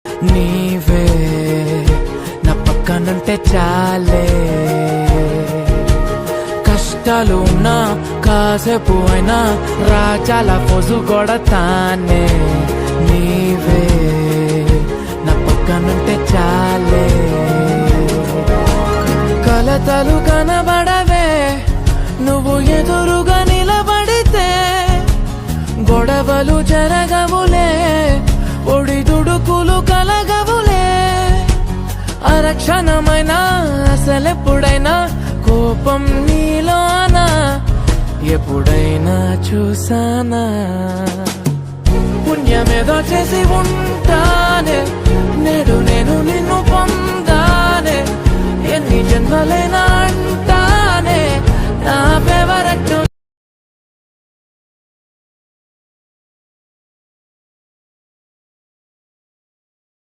నీవే నా పక్కనుంటే చాలే, కష్టాలు ఉన్నా కాసేపు అయినా రాజాల పోజు కొడతానే. నీవే నా పక్కనుంటే చాలే, కలతలు కనబడవే నువ్వు ఎదురుగా నిలబడితే, గొడవలు జరగవులే ఒడిదుడుకులు కలగవులే, అరక్షణమైనా అసలెప్పుడైనా కోపం నీలోనా ఎప్పుడైనా చూసానా. పుణ్యమేదో చేసి ఉంటానే